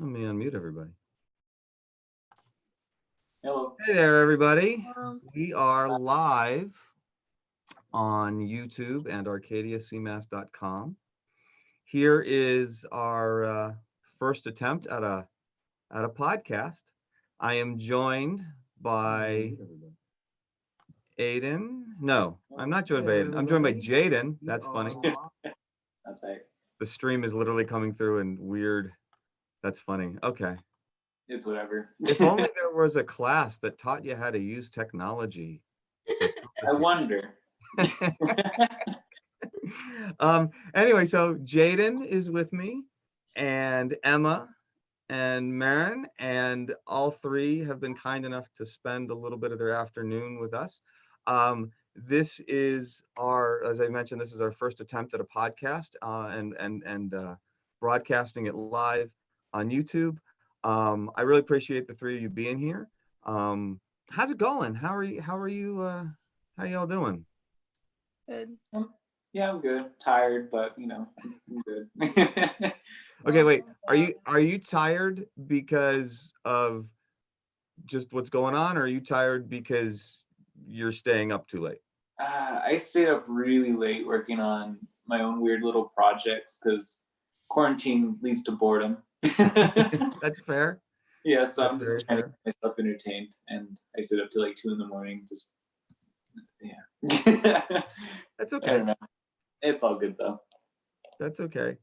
Let me unmute everybody. Hello. Hey there, everybody. Hello. We are live on YouTube and ArcadiaCMAS.com. Here is our first attempt at a podcast. I am joined by Aiden. No, I'm not joined by Aiden. I'm joined by Jaden. That's funny. That's right. The stream is literally coming through in weird. That's funny. Okay. It's whatever. If only there was a class that taught you how to use technology. I wonder. Anyway, so Jaden is with me, and Emma and Marin, and all three have been kind enough to spend a little bit of their afternoon with us. This is as I mentioned, this is our first attempt at a podcast, and broadcasting it live on YouTube. I really appreciate the three of you being here. How's it going? How are you? How y'all doing? Good. Yeah, I'm good. Tired, but I'm good. Okay, wait. Are you tired because of just what's going on, or are you tired because you're staying up too late? I stayed up really late working on my own weird little projects because quarantine leads to boredom. That's fair. Yeah, so That's I'm just trying to keep myself entertained, and I stayed up till like 2 a.m. Just yeah. That's I okay. don't know. It's all good though. That's okay.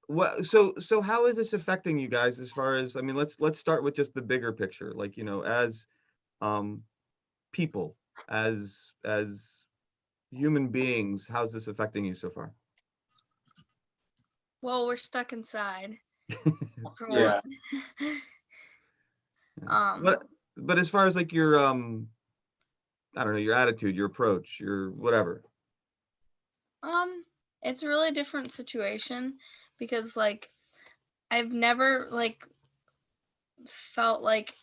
What? So how is this affecting you guys? As far as, I mean, let's start with just the bigger picture. Like, as people, as human beings, how's this affecting you so far? Well, we're stuck inside. For Yeah. one. But as far as like your I don't know, your attitude, your approach, your whatever. It's a really different situation because like I've never like felt like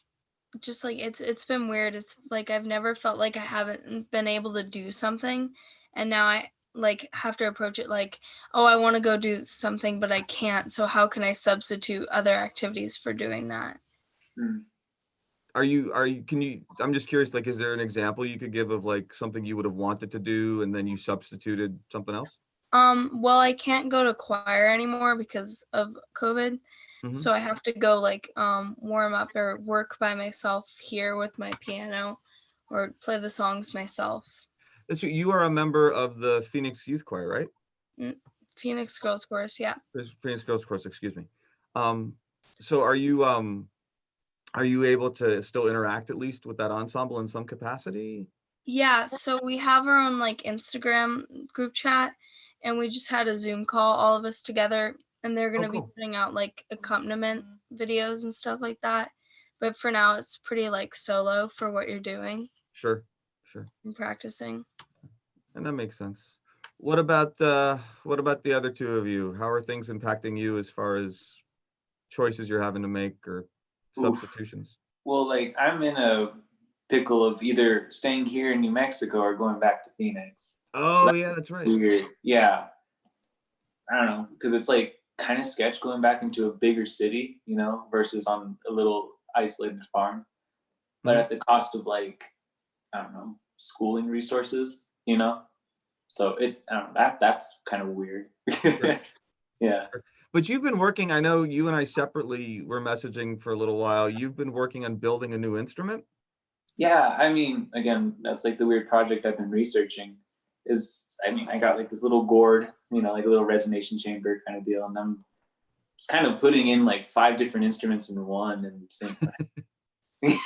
just like it's been weird. It's like I've never felt like I haven't been able to do something, and now I like have to approach it like, oh, I want to go do something, but I can't. So how can I substitute other activities for doing that? I'm just curious, like, is there an example you could give of like something you would have wanted to do and then you substituted something else? Well, I can't go to choir anymore because of COVID. Mhm. So I have to go like warm up or work by myself here with my piano or play the songs myself. You are a member of the Phoenix Youth Choir, right? Phoenix Girls Chorus, yeah. Phoenix Girls Chorus, excuse me. So are you able to still interact at least with that ensemble in some capacity? Yeah, so we have our own like Instagram group chat, and we just had a Zoom call, all of us together, and they're gonna be putting out like accompaniment videos and stuff like that. But for now, it's pretty like solo for what you're doing. Sure. And practicing. And that makes sense. What about the other two of you? How are things impacting you as far as choices you're having to make or substitutions? Well, like I'm in a pickle of either staying here in New Mexico or going back to Phoenix. Oh, yeah, that's right. Weird. Yeah. I don't know, because it's like kind of sketch going back into a bigger city, versus on a little isolated farm, but at the cost of like, I don't know, schooling resources, So I don't know, that's kind of weird. Sure. Yeah. Sure. But you've been working, I know you and I separately were messaging for a little while. You've been working on building a new instrument? Yeah, I mean, again, that's like the weird project I've been researching I got like this little gourd, like a little resonation chamber kind of deal. And I'm just kind of putting in like 5 different instruments in one and same thing.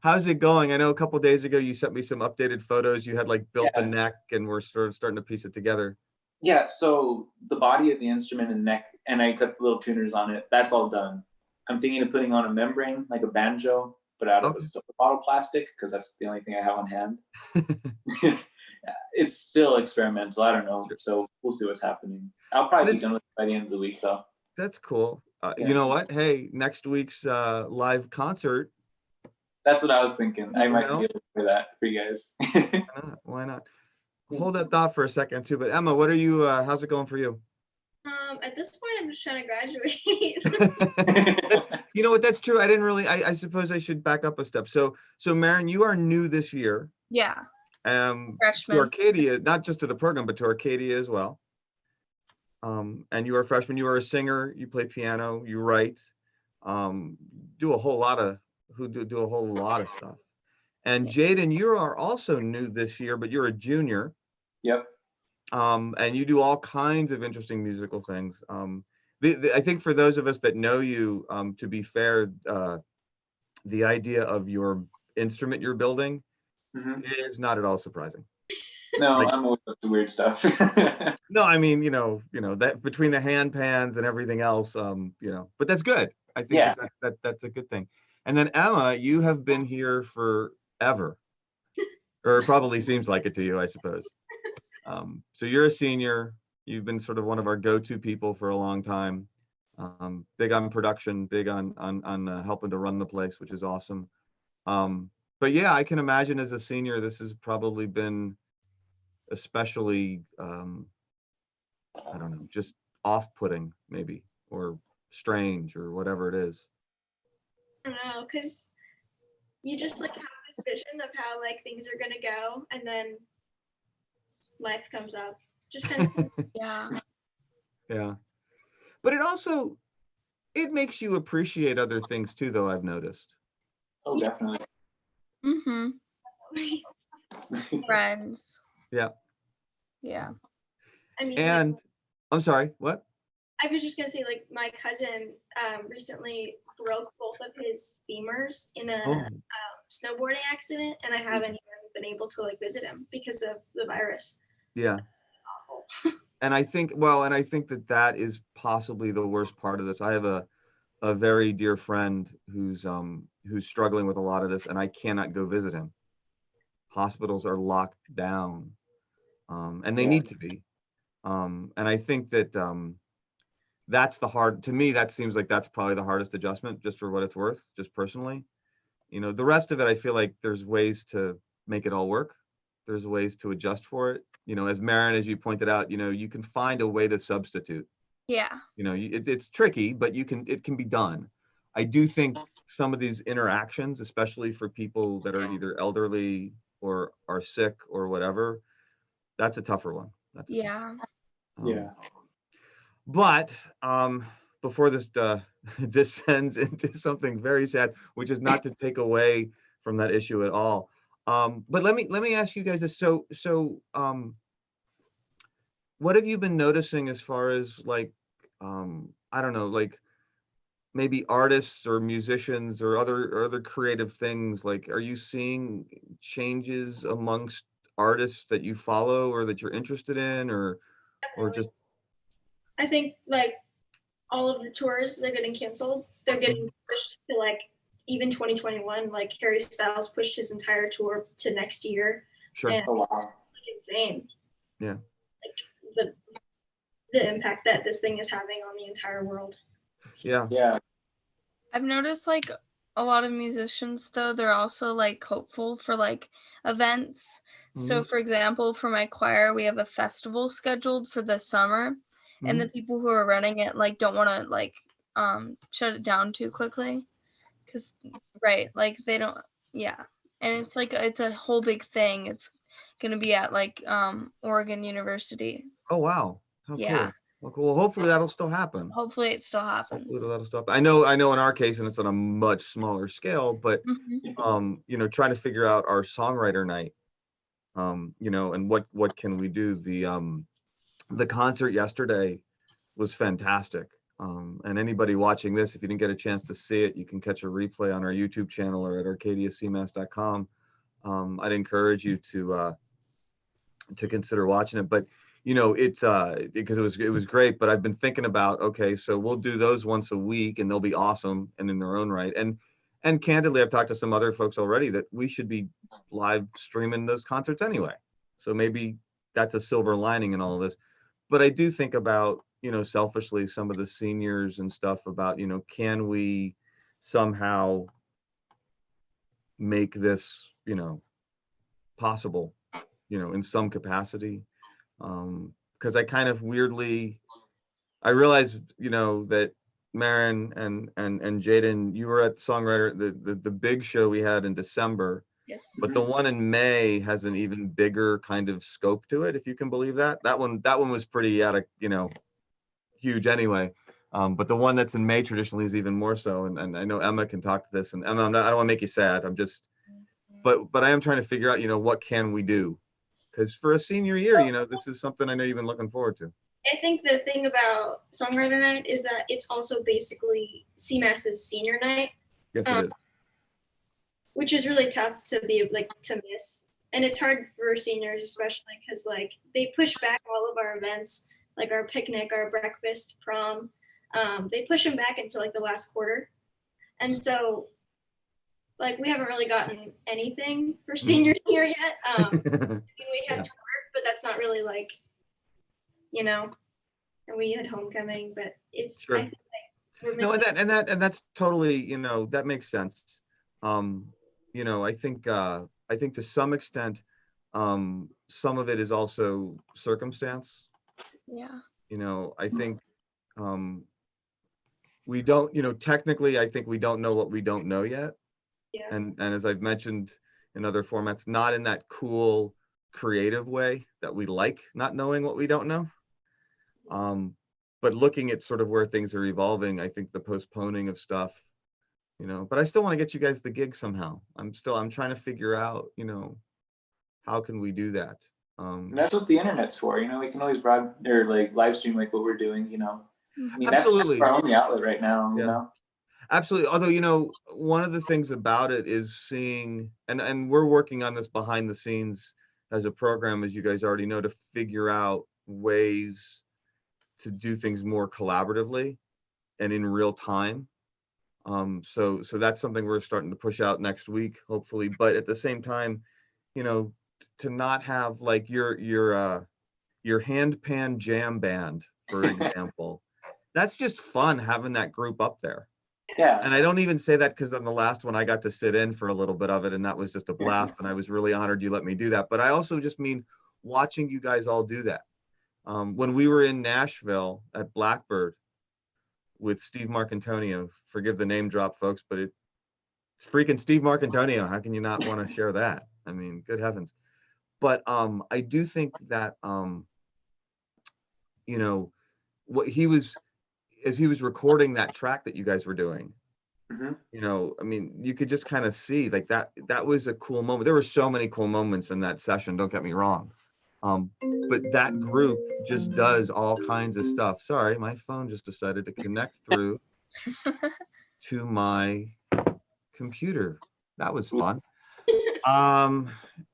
How's it going? I know a couple of days ago you sent me some updated photos. You had like built the neck and we're sort of starting to piece it together. Yeah, so the body of the instrument and neck, and I cut the little tuners on it. That's all done. I'm thinking of putting on a membrane, like a banjo, but out of a soda bottle plastic, because that's the only thing I have on hand. It's still experimental. I don't know. So we'll see what's happening. I'll probably be done with it by the end of the week, though. That's cool. You know what? Hey, next week's live concert. That's what I was thinking. I might be able to do that for you guys. Why not? Hold that thought for a second too. But Emma, what are you? How's it going for you? At this point, I'm just trying to graduate. You know what? That's true. I didn't really. I suppose I should back up a step. So Maren, you are new this year. Yeah. To Freshman. Arcadia, not just to the program, but to Arcadia as well. And you are a freshman. You are a singer. You play piano. You write. Do a whole lot of do a whole lot of stuff. And Jaden, you are also new this year, but you're a junior. Yep. And you do all kinds of interesting musical things. I think for those of us that know you, to be fair, the idea of your instrument you're building is not at all surprising. No, Like, I'm always up to weird stuff. no, I mean, you know that between the hand pans and everything else, but that's good. I think that's a good thing. And then Emma, you have been here forever, or it probably seems like it to you, I suppose. So you're a senior. You've been sort of one of our go-to people for a long time. Big on production, big on helping to run the place, which is awesome. But yeah, I can imagine as a senior, this has probably been especially, I don't know, just off-putting maybe, or strange, or whatever it is. I don't know, because you just like have this vision of how like things are gonna go, and then life comes up. Just kind of Yeah. Yeah. But it makes you appreciate other things too, though, I've noticed. Oh, definitely. Mm-hmm. Friends. Yeah. Yeah. I mean, And I'm sorry, what? I was just gonna say, like, my cousin recently broke both of his femurs in a snowboarding accident, and I haven't even been able to like visit him because of the virus. Yeah. Awful. And I think that is possibly the worst part of this. I have a very dear friend who's struggling with a lot of this, and I cannot go visit him. Hospitals are locked down, and they need to be. And I think that to me, that seems like that's probably the hardest adjustment, just for what it's worth, just personally. The rest of it, I feel like there's ways to make it all work. There's ways to adjust for it. As Maren, as you pointed out, you can find a way to substitute. Yeah. It's tricky, but it can be done. I do think some of these interactions, especially for people that are either elderly or are sick or whatever, that's a tougher one. Yeah. Yeah. But before this descends into something very sad, which is not to take away from that issue at all. But let me ask you guys this. So what have you been noticing as far as like, I don't know, like maybe artists or musicians or other creative things? Like, are you seeing changes amongst artists that you follow or that you're interested in, or just? I think like all of the tours, they're getting canceled. They're getting pushed to like even 2021. Like Harry Styles pushed his entire tour to next year. Sure. And Oh, wow. it's insane. Yeah. Like the impact that this thing is having on the entire world. Yeah. Yeah. I've noticed like a lot of musicians though, they're also like hopeful for like events. So for example, for my choir, we have a festival scheduled for the summer, and the people who are running it like don't want to like shut it down too quickly, because like they don't. Yeah. And it's like it's a whole big thing. It's gonna be at like Oregon University. Oh wow, how Yeah. cool. Well, cool. Well, hopefully that'll still happen. Hopefully it still Hopefully happens. that'll still happen. I know in our case, and it's on a much smaller scale, but trying to figure out our songwriter night, and what can we do. The concert yesterday was fantastic. And anybody watching this, if you didn't get a chance to see it, you can catch a replay on our YouTube channel or at arcadiacmas.com. I'd encourage you to consider watching it. But it's because it was great. But I've been thinking about, okay, so we'll do those once a week, and they'll be awesome and in their own right. And candidly, I've talked to some other folks already that we should be live streaming those concerts anyway. So maybe that's a silver lining in all of this. But I do think about, selfishly, some of the seniors and stuff about, can we somehow make this, possible, in some capacity? Because I kind of weirdly, I realize, you know, that Maren and Jaden, you were at Songwriter, the big show we had in December, Yes. but the one in May has an even bigger kind of scope to it, if you can believe that. That one was pretty out of, you know, huge anyway. But the one that's in May traditionally is even more so. And I know Emma can talk to this. And Emma, I don't want to make you sad. I'm just, but I am trying to figure out, you know, what can we do? Because for a senior year, you know, this is something I know you've been looking forward to. I think the thing about Songwriter Night is that it's also basically CMAS's senior night, Yes, it is. which is really tough to be like to miss. And it's hard for seniors, especially because like they push back all of our events, like our picnic, our breakfast, prom. They push them back into like the last quarter. And so like we haven't really gotten anything for senior year yet. I mean, we had tour, but that's not really like, you know, and we had homecoming, but it's Sure. I think like we're No, missing. and that's totally, you know, that makes sense. You know, I think to some extent, some of it is also circumstance. Yeah. You know, I think we don't, you know, technically, I think we don't know what we don't know yet. Yeah. And as I've mentioned in other formats, not in that cool, creative way that we like not knowing what we don't know. But looking at sort of where things are evolving, I think the postponing of stuff, you know, but I still want to get you guys the gig somehow. I'm trying to figure out, you know, how can we do that? And that's what the internet's for, you know. We can always or like live stream like what we're doing, you know. I mean, that's Absolutely. our only outlet right now, you Yeah. know. Absolutely. Although, you know, one of the things about it is seeing, and we're working on this behind the scenes as a program, as you guys already know, to figure out ways to do things more collaboratively and in real time. So that's something we're starting to push out next week, hopefully. But at the same time, you know, to not have like your handpan jam band, for example, that's just fun having that group up there. Yeah. And I don't even say that because on the last one I got to sit in for a little bit of it, and that was just a blast. And I was really honored you let me do that. But I also just mean watching you guys all do that. When we were in Nashville at Blackbird with Steve Marcantonio, forgive the name drop, folks, but it's freaking Steve Marcantonio. How can you not want to share that? I mean, good heavens. But I do think that you know, what he was, as he was recording that track that you guys were doing, you know, I mean, you could just kind of see like that was a cool moment. There were so many cool moments in that session, don't get me wrong. But that group just does all kinds of stuff. Sorry, my phone just decided to connect through to my computer. That was fun.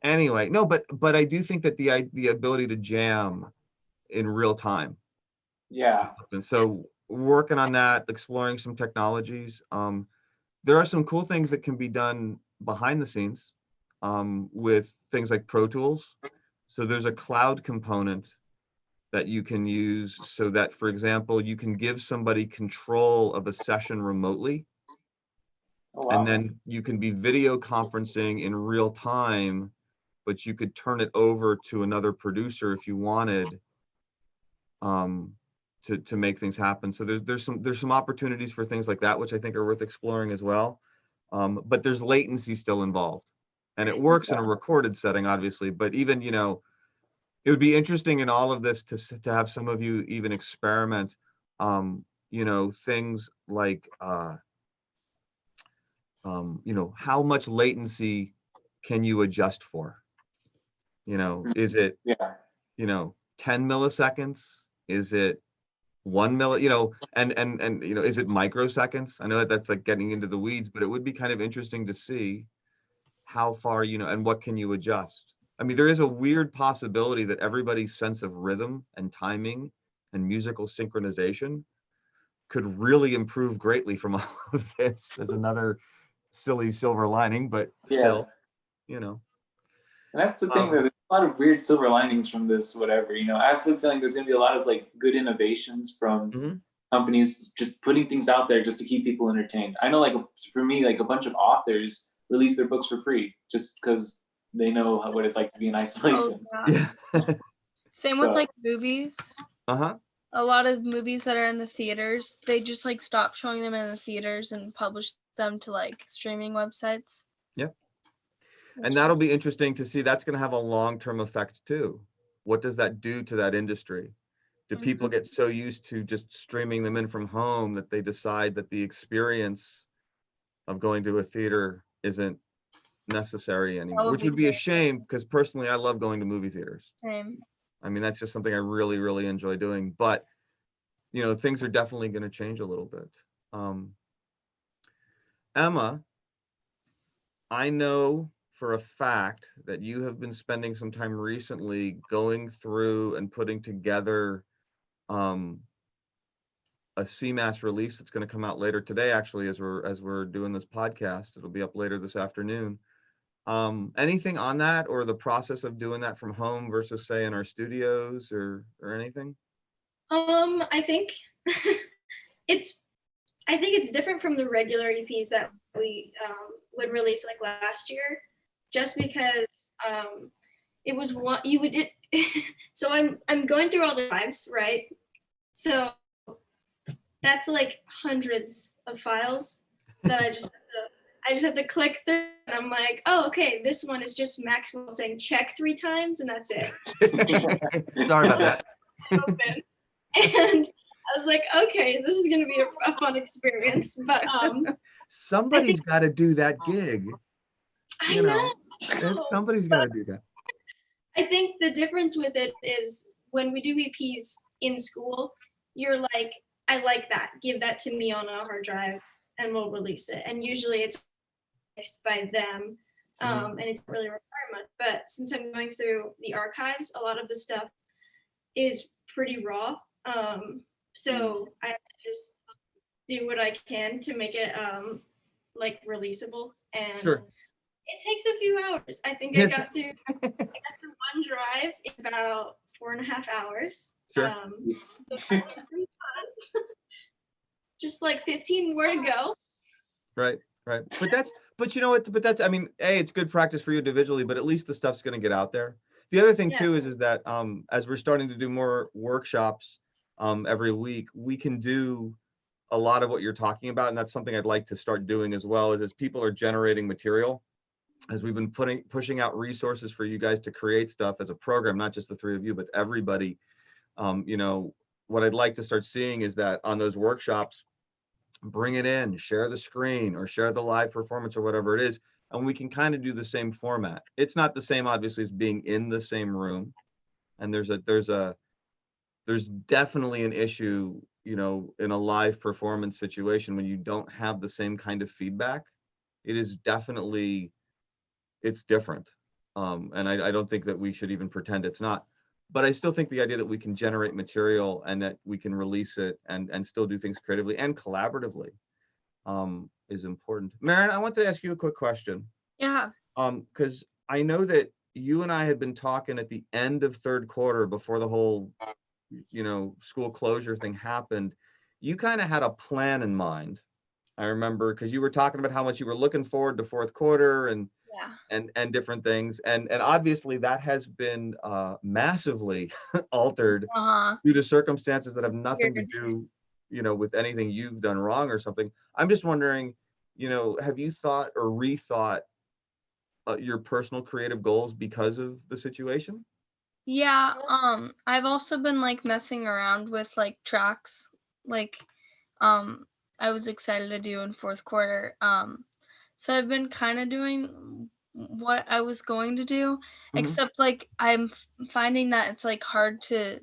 Anyway, no, but I do think that the ability to jam in real time. Yeah. And so working on that, exploring some technologies. There are some cool things that can be done behind the scenes with things like Pro Tools. So there's a cloud component that you can use so that, for example, you can give somebody control of a session remotely. Oh, wow. And then you can be video conferencing in real time, but you could turn it over to another producer if you wanted to make things happen. So there's some opportunities for things like that, which I think are worth exploring as well. But there's latency still involved, and it works in a recorded setting, obviously. But even, you know, it would be interesting in all of this to have some of you even experiment, you know, things like, you know, how much latency can you adjust for? You know, is it, you know, 10 milliseconds? Is it 1 milli, you know, and you know, is it microseconds? I know that that's like getting into the weeds, but it would be kind of interesting to see how far, you know, and what can you adjust? I mean, there is a weird possibility that everybody's sense of rhythm and timing and musical synchronization could really improve greatly from all of this. As another silly silver lining, but still, you know. And that's the thing, that there's a lot of weird silver linings from this, whatever, you know. I have a feeling there's going to be a lot of like good innovations from companies just putting things out there just to keep people entertained. I know, like, for me, like a bunch of authors release their books for free just because they know what it's like to be in isolation. Oh, yeah. Same with like movies. Uh-huh. a lot of movies that are in the theaters, they just like stop showing them in the theaters and publish them to like streaming websites. Yep. And that'll be interesting to see. That's going to have a long-term effect too. What does that do to that industry? Do people get so used to just streaming them in from home that they decide that the experience of going to a theater isn't necessary anymore? Which would be a shame, because personally, I love going to movie theaters. Same. I mean, that's just something I really, really enjoy doing. But, you know, things are definitely going to change a little bit. Emma, I know for a fact that you have been spending some time recently going through and putting together a CMAS release that's going to come out later today, actually, as we're doing this podcast. It'll be up later this afternoon. Anything on that, or the process of doing that from home versus, say, in our studios, or anything? I think it's different from the regular EPs that we would release like last year, just because it was one you would it. So I'm going through all the drives, right? So that's like hundreds of files that I just have to click through, and I'm like, oh, okay, this one is just Maxwell saying check 3 times, and that's it. Sorry about that. Open. And I was like, okay, this is gonna be a fun experience. But somebody's got to do that gig. I know. Somebody's got to do that. I think the difference with it is when we do EPs in school, you're like, I like that. Give that to me on a hard drive, and we'll release it. And usually it's fixed by them, and it's not really a requirement. But since I'm going through the archives, a lot of the stuff is pretty raw. So I have to just do what I can to make it like releasable. And Sure. It takes a few hours. I think I got through one drive in about 4.5 hours. Sure. So that was pretty fun. Just like 15 more to go. Right. But you know what? But that's, I mean, it's good practice for you individually, but at least the stuff's going to get out there. The other thing too is that as we're starting to do more workshops every week, we can do a lot of what you're talking about, and that's something I'd like to start doing as well. Is as people are generating material, as we've been pushing out resources for you guys to create stuff as a program, not just the 3 of you, but everybody. You know, what I'd like to start seeing is that on those workshops, bring it in, share the screen, or share the live performance, or whatever it is, and we can kind of do the same format. It's not the same, obviously, as being in the same room, and there's definitely an issue, you know, in a live performance situation when you don't have the same kind of feedback. It is definitely, it's different, and I don't think that we should even pretend it's not. But I still think the idea that we can generate material and that we can release it and still do things creatively and collaboratively is important. Maren, I wanted to ask you a quick question. Yeah. Because I know that you and I had been talking at the end of 3rd quarter before the whole, you know, school closure thing happened. You kind of had a plan in mind. I remember, because you were talking about how much you were looking forward to 4th quarter and different things, and obviously that has been massively altered due to circumstances that have nothing to do, you know, with anything you've done wrong or something. I'm just wondering, you know, have you thought or rethought your personal creative goals because of the situation? Yeah, I've also been like messing around with like tracks, like I was excited to do in 4th quarter. So I've been kind of doing what I was going to do, except like I'm finding that it's like hard to,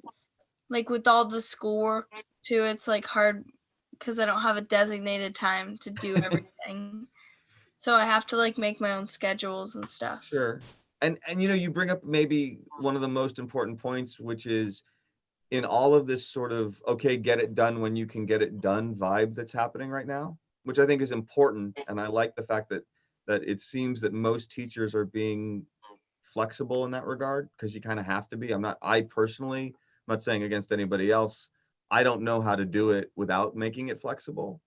like with all the schoolwork too, it's like hard because I don't have a designated time to do everything. So I have to like make my own schedules and stuff. Sure. And you know, you bring up maybe one of the most important points, which is in all of this sort of, okay, get it done when you can get it done vibe that's happening right now, which I think is important. And I like the fact that it seems that most teachers are being flexible in that regard, because you kind of have to be. I personally, I'm not saying against anybody else, I don't know how to do it without making it flexible,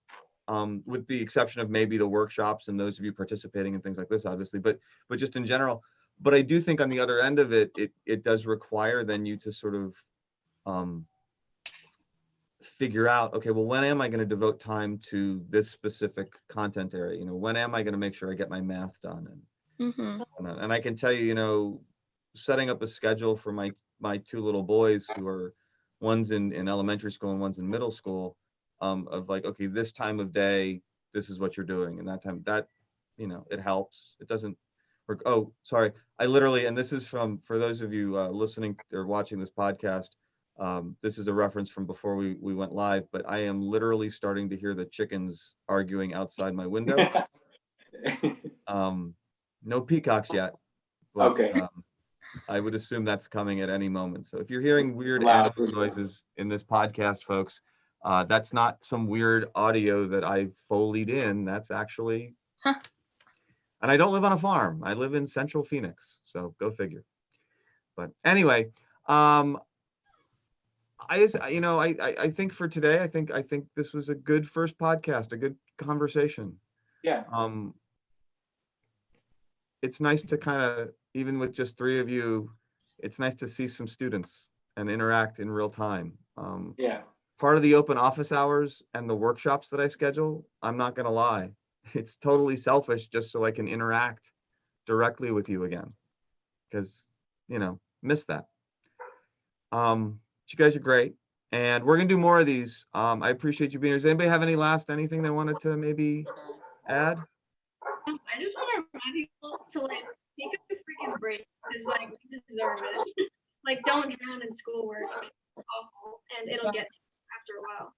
with the exception of maybe the workshops and those of you participating in things like this, obviously, but just in general. But I do think on the other end of it, it does require then you to sort of figure out, okay, well, when am I going to devote time to this specific content area? You know, when am I going to make sure I get my math done? And I can tell you, you know, setting up a schedule for my two little boys who are, one's in elementary school and one's in middle school, of like, okay, this time of day, this is what you're doing, and that time, that, you know, it helps. It doesn't work. Oh, sorry. I literally, and this is from, for those of you listening or watching this podcast, this is a reference from before we went live, but I am literally starting to hear the chickens arguing outside my window. No peacocks yet, but Okay. I would assume that's coming at any moment. So if you're hearing weird Loud. animal noises in this podcast, folks, that's not some weird audio that I've Foleyed in. That's actually, and I don't live on a farm. I live in Central Phoenix, so go figure. But anyway, I just, you know, I think for today, I think this was a good first podcast, a good conversation. Yeah. It's nice to kind of, even with just three of you, it's nice to see some students and interact in real time. Yeah. Part of the open office hours and the workshops that I schedule, I'm not going to lie, it's totally selfish just so I can interact directly with you again, because, you know, miss that. You guys are great, and we're gonna do more of these. I appreciate you being here. Does anybody have anything they wanted to maybe add? I just want to remind people to like take a freaking break because like we deserve it. Like don't drown in schoolwork. It's awful, and it'll get to you after a while.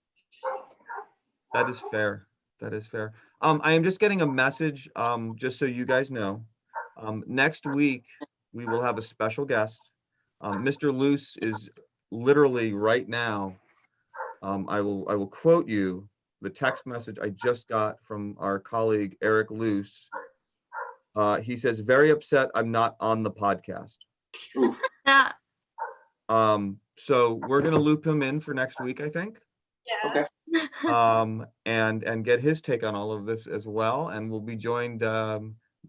That is fair. That is fair. I am just getting a message, just so you guys know. Next week we will have a special guest. Mr. Luce is literally right now. I will quote you the text message I just got from our colleague Eric Luce. He says, "Very upset I'm not on the podcast." Yeah. So we're gonna loop him in for next week, I think. Yeah. Okay. And get his take on all of this as well. And we'll be joined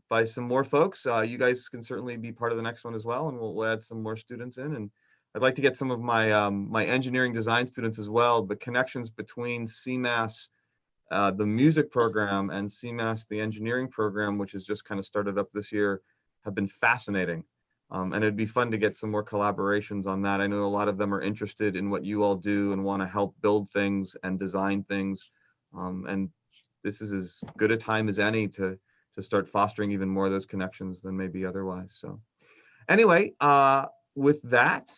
by some more folks. You guys can certainly be part of the next one as well, and we'll add some more students in. And I'd like to get some of my my engineering design students as well. The connections between CMAS, the music program, and CMAS, the engineering program, which has just kind of started up this year, have been fascinating. And it'd be fun to get some more collaborations on that. I know a lot of them are interested in what you all do and want to help build things and design things. And this is as good a time as any to start fostering even more of those connections than maybe otherwise. So anyway, with that,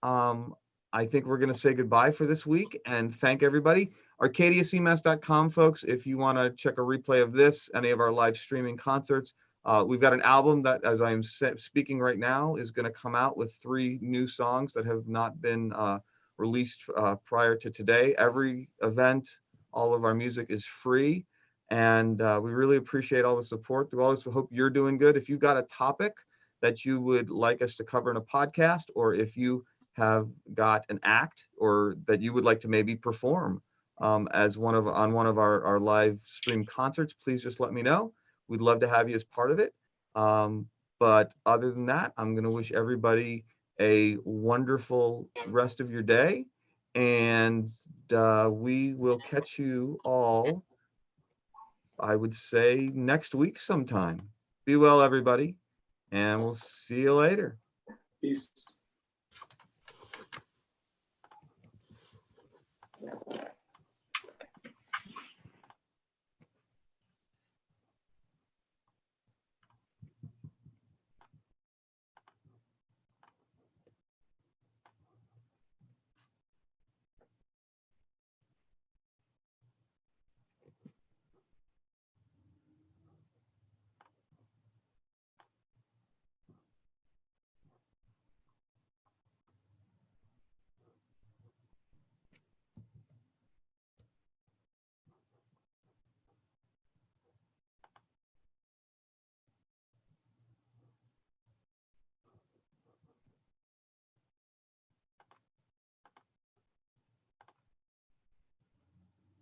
I think we're going to say goodbye for this week and thank everybody. ArcadiaCMAS.com, folks, if you want to check a replay of this, any of our live streaming concerts. We've got an album that, as I'm speaking right now, is going to come out with 3 new songs that have not been released prior to today. Every event, all of our music is free, and we really appreciate all the support. We always hope you're doing good. If you've got a topic that you would like us to cover in a podcast, or if you have got an act or that you would like to maybe perform as one of our live stream concerts, please just let me know. We'd love to have you as part of it. But other than that, I'm going to wish everybody a wonderful rest of your day. And we will catch you all, I would say, next week sometime. Be well, everybody. And we'll see you later. Peace.